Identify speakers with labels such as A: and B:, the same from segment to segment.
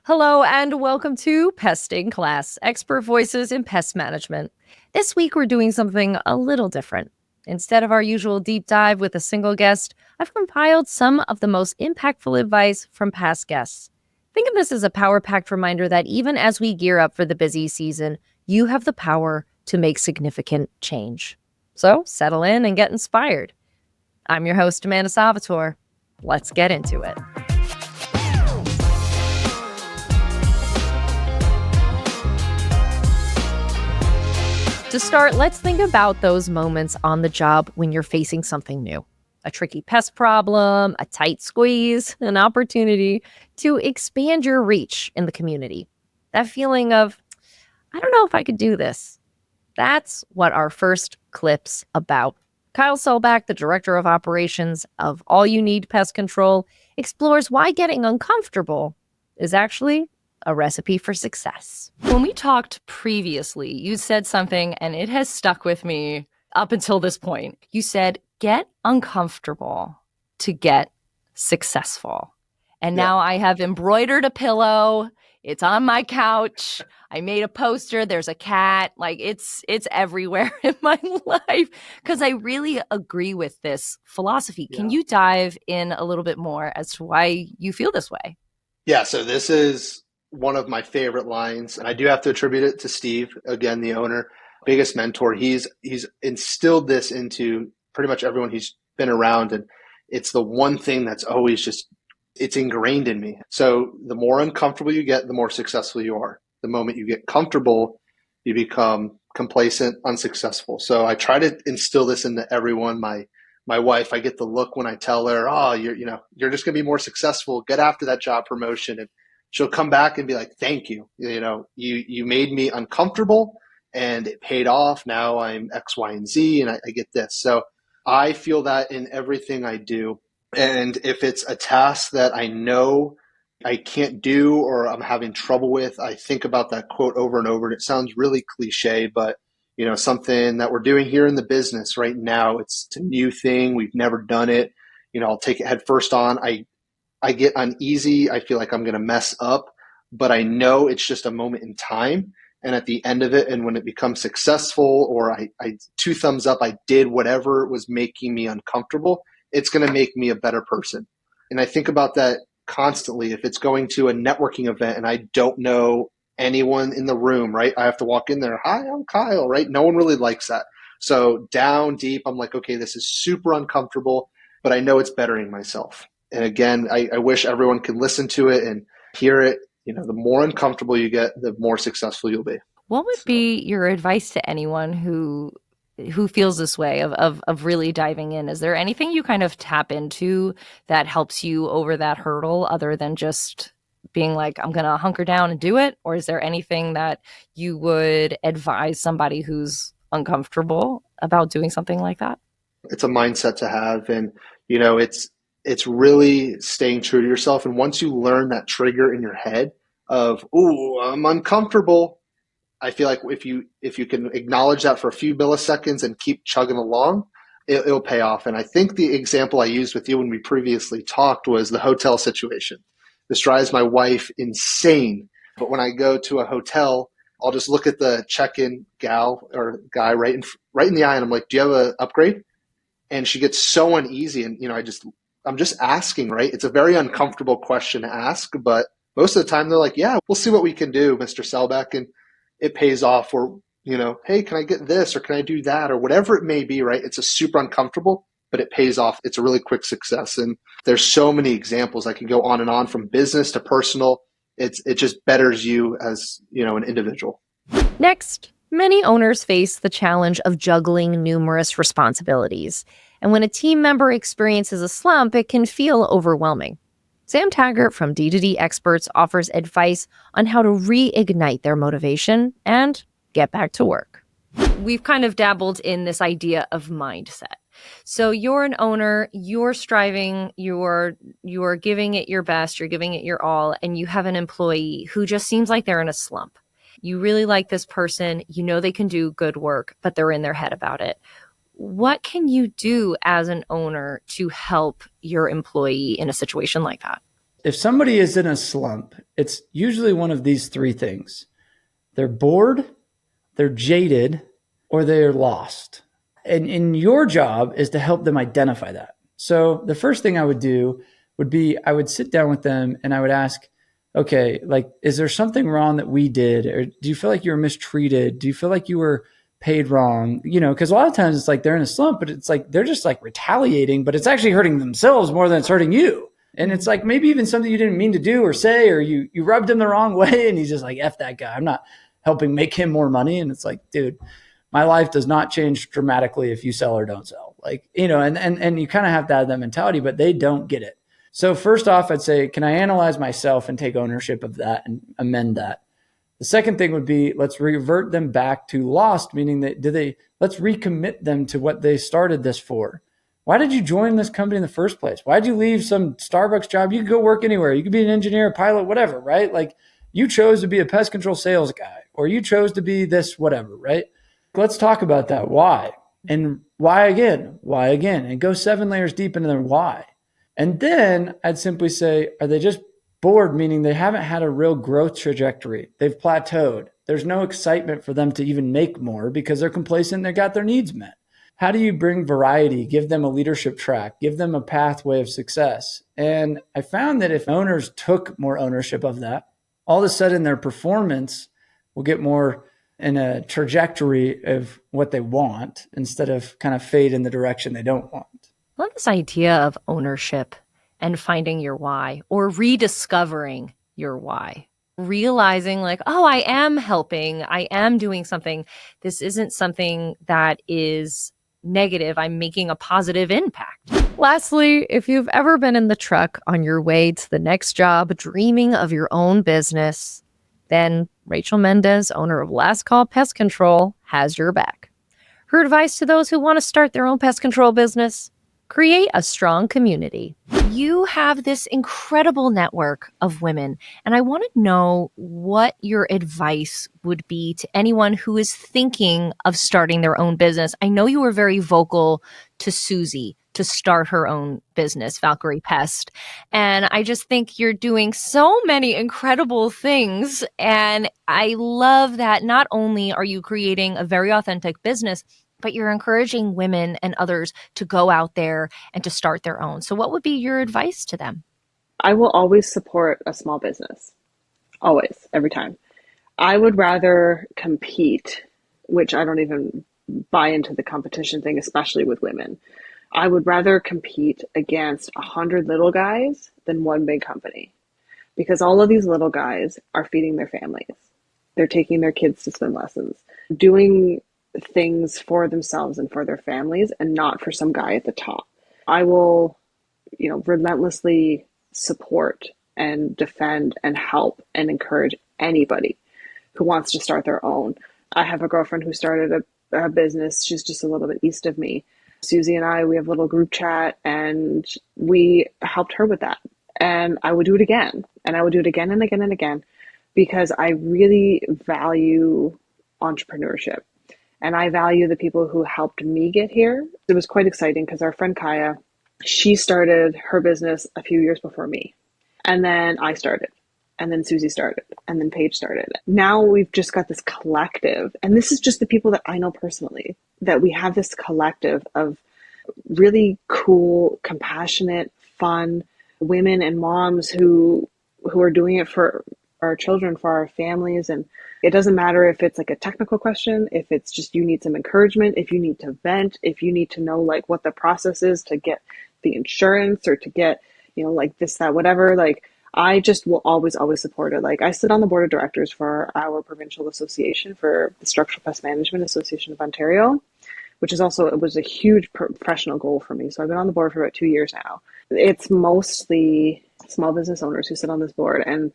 A: Hello and welcome to Pesting Class, Expert Voices in Pest Management. This week we're doing something a little different. Instead of our usual deep dive with a single guest, I've compiled some of the most impactful advice from past guests. Think of this as a power-packed reminder that even as we gear up for the busy season, you have the power to make significant change. So settle in and get inspired. I'm your host, Amanda Salvatore. Let's get into it. To start, let's think about those moments on the job when you're facing something new. A tricky pest problem, a tight squeeze, an opportunity to expand your reach in the community. That feeling of, I don't know if I could do this. That's what our first clip's about. Kyle Selbach, the Director of Operations of All You Need Pest Control, explores why getting uncomfortable is actually a recipe for success. When we talked previously, you said something and it has stuck with me up until this point. You said, get uncomfortable to get successful. And now I have embroidered a pillow. It's on my couch. I made a poster. There's a cat. Like it's everywhere in my life because I really agree with this philosophy. Can you dive in a little bit more as to why you feel this way?
B: Yeah, so this is one of my favorite lines, and I do have to attribute it to Steve, again, the owner, biggest mentor. He's instilled this into pretty much everyone he's been around, and it's the one thing that's always it's ingrained in me. So the more uncomfortable you get, the more successful you are. The moment you get comfortable, you become complacent, unsuccessful. So I try to instill this into everyone. My wife, I get the look when I tell her, "Oh, you're just going to be more successful. Get after that job promotion." And she'll come back and be like, "Thank you. You made me uncomfortable and it paid off. Now I'm X, Y, and Z, and I get this." So I feel that in everything I do. And if it's a task that I know I can't do or I'm having trouble with, I think about that quote over and over. And it sounds really cliche, but something that we're doing here in the business right now, it's a new thing. We've never done it. I'll take it head first on. I get uneasy. I feel like I'm going to mess up, but I know it's just a moment in time. And at the end of it, and when it becomes successful, or I two thumbs up, I did whatever was making me uncomfortable, it's going to make me a better person. And I think about that constantly. If it's going to a networking event and I don't know anyone in the room, right? I have to walk in there. "Hi, I'm Kyle," right? No one really likes that. So down deep, I'm like, okay, this is super uncomfortable, but I know it's bettering myself. And again, I wish everyone could listen to it and hear it. The more uncomfortable you get, the more successful you'll be.
A: What would be your advice to anyone who feels this way of really diving in? Is there anything you kind of tap into that helps you over that hurdle other than just being like, I'm going to hunker down and do it? Or is there anything that you would advise somebody who's uncomfortable about doing something like that?
B: It's a mindset to have. And, it's really staying true to yourself. And once you learn that trigger in your head of, "Ooh, I'm uncomfortable," I feel like if you can acknowledge that for a few milliseconds and keep chugging along, it'll pay off. And I think the example I used with you when we previously talked was the hotel situation. This drives my wife insane. But when I go to a hotel, I'll just look at the check-in gal or guy right in the eye, and I'm like, "Do you have an upgrade?" And she gets so uneasy, and I'm just asking, right? It's a very uncomfortable question to ask, but most of the time they're like, "Yeah, we'll see what we can do, Mr. Selbach," and it pays off. Or, "Hey, can I get this, or can I do that," or whatever it may be, right? It's a super uncomfortable, but it pays off. It's a really quick success. And there's so many examples. I can go on and on from business to personal. It just betters you as, an individual.
A: Next, many owners face the challenge of juggling numerous responsibilities. And when a team member experiences a slump, it can feel overwhelming. Sam Taggart from D2D Experts offers advice on how to reignite their motivation and get back to work. We've kind of dabbled in this idea of mindset. So you're an owner, you're striving, you're giving it your best, you're giving it your all, and you have an employee who just seems like they're in a slump. You really like this person, they can do good work, but they're in their head about it. What can you do as an owner to help your employee in a situation like that?
C: If somebody is in a slump, it's usually one of these three things. They're bored, they're jaded, or they're lost. And your job is to help them identify that. So the first thing I would do would be I would sit down with them and I would ask, okay, like, is there something wrong that we did? Or do you feel like you were mistreated? Do you feel like you were paid wrong? You know, because a lot of times it's like they're in a slump, but it's like they're just like retaliating, but it's actually hurting themselves more than it's hurting you. And it's like maybe even something you didn't mean to do or say, or you rubbed him the wrong way and he's just like, F that guy. I'm not helping make him more money. And it's like, dude, my life does not change dramatically if you sell or don't sell. Like, you know, and you kind of have to have that mentality, but they don't get it. So first off, I'd say, can I analyze myself and take ownership of that and amend that? The second thing would be, let's revert them back to lost, meaning that let's recommit them to what they started this for. Why did you join this company in the first place? Why did you leave some Starbucks job? You could go work anywhere. You could be an engineer, a pilot, whatever, right? Like you chose to be a pest control sales guy, or you chose to be this, whatever, right? Let's talk about that. Why? And why again? Why again? And go 7 layers deep into their why. And then I'd simply say, are they just bored, meaning they haven't had a real growth trajectory? They've plateaued. There's no excitement for them to even make more because they're complacent. They got their needs met. How do you bring variety, give them a leadership track, give them a pathway of success? And I found that if owners took more ownership of that, all of a sudden their performance will get more in a trajectory of what they want instead of kind of fade in the direction they don't want.
A: I love this idea of ownership and finding your why, or rediscovering your why. Realizing like, oh, I am helping, I am doing something. This isn't something that is negative. I'm making a positive impact. Lastly, if you've ever been in the truck on your way to the next job, dreaming of your own business, then Rachel Mendes, owner of Last Call Pest Control, has your back. Her advice to those who want to start their own pest control business: create a strong community. You have this incredible network of women, and I want to know what your advice would be to anyone who is thinking of starting their own business. I know you were very vocal to Susie to start her own business, Valkyrie Pest. And I just think you're doing so many incredible things. And I love that not only are you creating a very authentic business, but you're encouraging women and others to go out there and to start their own. So what would be your advice to them?
D: I will always support a small business. Always, every time. I would rather compete, which I don't even buy into the competition thing, especially with women. I would rather compete against 100 little guys than one big company, because all of these little guys are feeding their families. They're taking their kids to swim lessons, doing things for themselves and for their families, and not for some guy at the top. I will, relentlessly support and defend and help and encourage anybody who wants to start their own. I have a girlfriend who started a business. She's just a little bit east of me. Susie and I, we have a little group chat, and we helped her with that. And I would do it again, and I would do it again and again and again, because I really value entrepreneurship. And I value the people who helped me get here. It was quite exciting because our friend Kaya, she started her business a few years before me. And then I started. And then Susie started. And then Paige started. Now we've just got this collective. And this is just the people that I know personally, that we have this collective of really cool, compassionate, fun women and moms who are doing it for our children, for our families. And it doesn't matter if it's like a technical question, if it's just you need some encouragement, if you need to vent, if you need to know like what the process is to get the insurance or to get, like this, that, whatever. Like I just will always, always support it. Like I sit on the board of directors for our provincial association for the Structural Pest Management Association of Ontario, which is also, it was a huge professional goal for me. So I've been on the board for about 2 years now. It's mostly small business owners who sit on this board, and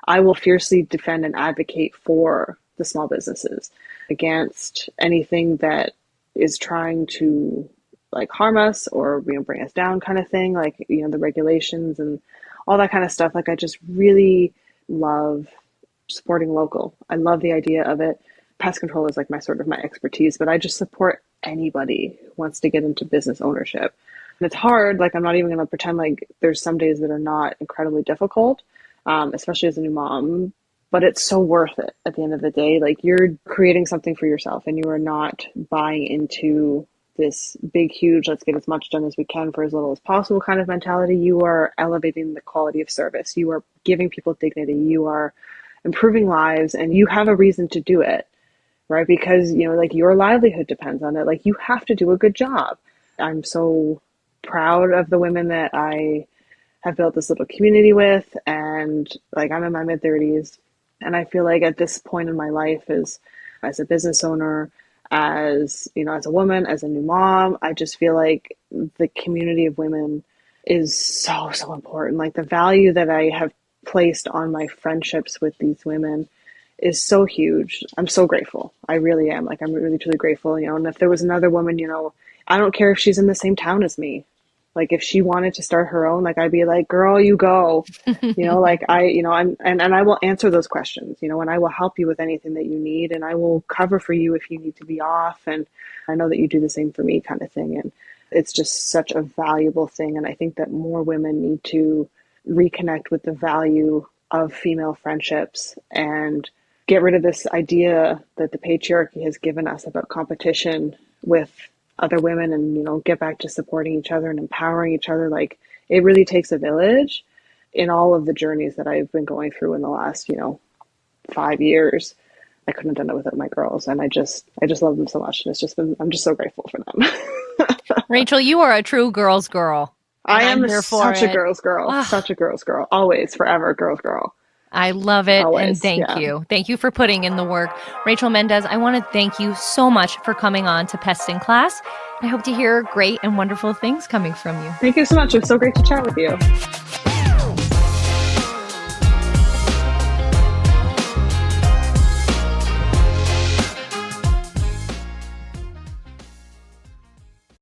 D: I will fiercely defend and advocate for the small businesses against anything that is trying to like harm us or bring us down kind of thing, like the regulations and all that kind of stuff. Like I just really love supporting local. I love the idea of it. Pest control is like my expertise, but I just support anybody who wants to get into business ownership. It's hard. Like, I'm not even going to pretend like there's some days that are not incredibly difficult, especially as a new mom, but it's so worth it at the end of the day. Like, you're creating something for yourself and you are not buying into this big, huge, let's get as much done as we can for as little as possible kind of mentality. You are elevating the quality of service. You are giving people dignity. You are improving lives, and you have a reason to do it, right? Because, like, your livelihood depends on it. Like, you have to do a good job. I'm so proud of the women that I have built this little community with. And like, I'm in my mid 30s. And I feel like at this point in my life, as a business owner, as as a woman, as a new mom, I just feel like the community of women is so, so important. Like, the value that I have placed on my friendships with these women is so huge. I'm so grateful. I really am. Like, I'm really, truly grateful, and if there was another woman, I don't care if she's in the same town as me. Like, if she wanted to start her own, like, I'd be like, girl, you go, like, and I will answer those questions, and I will help you with anything that you need, and I will cover for you if you need to be off. And I know that you do the same for me, kind of thing. And it's just such a valuable thing. And I think that more women need to reconnect with the value of female friendships and get rid of this idea that the patriarchy has given us about competition with other women, and get back to supporting each other and empowering each other. Like, it really takes a village. In all of the journeys that I've been going through in the last 5 years, I couldn't have done it without my girls, and I just love them so much. And I'm just so grateful for them.
A: Rachel, you are a true girl's girl.
D: I am
A: here for
D: such a
A: it.
D: girl's girl. Such a girl's girl. Always, forever, girl's girl.
A: I love it.
D: Always,
A: and thank you. Thank you for putting in the work. Rachel Mendes, I want to thank you so much for coming on to Pest in Class. I hope to hear great and wonderful things coming from you.
D: Thank you so much. It was so great to chat with you.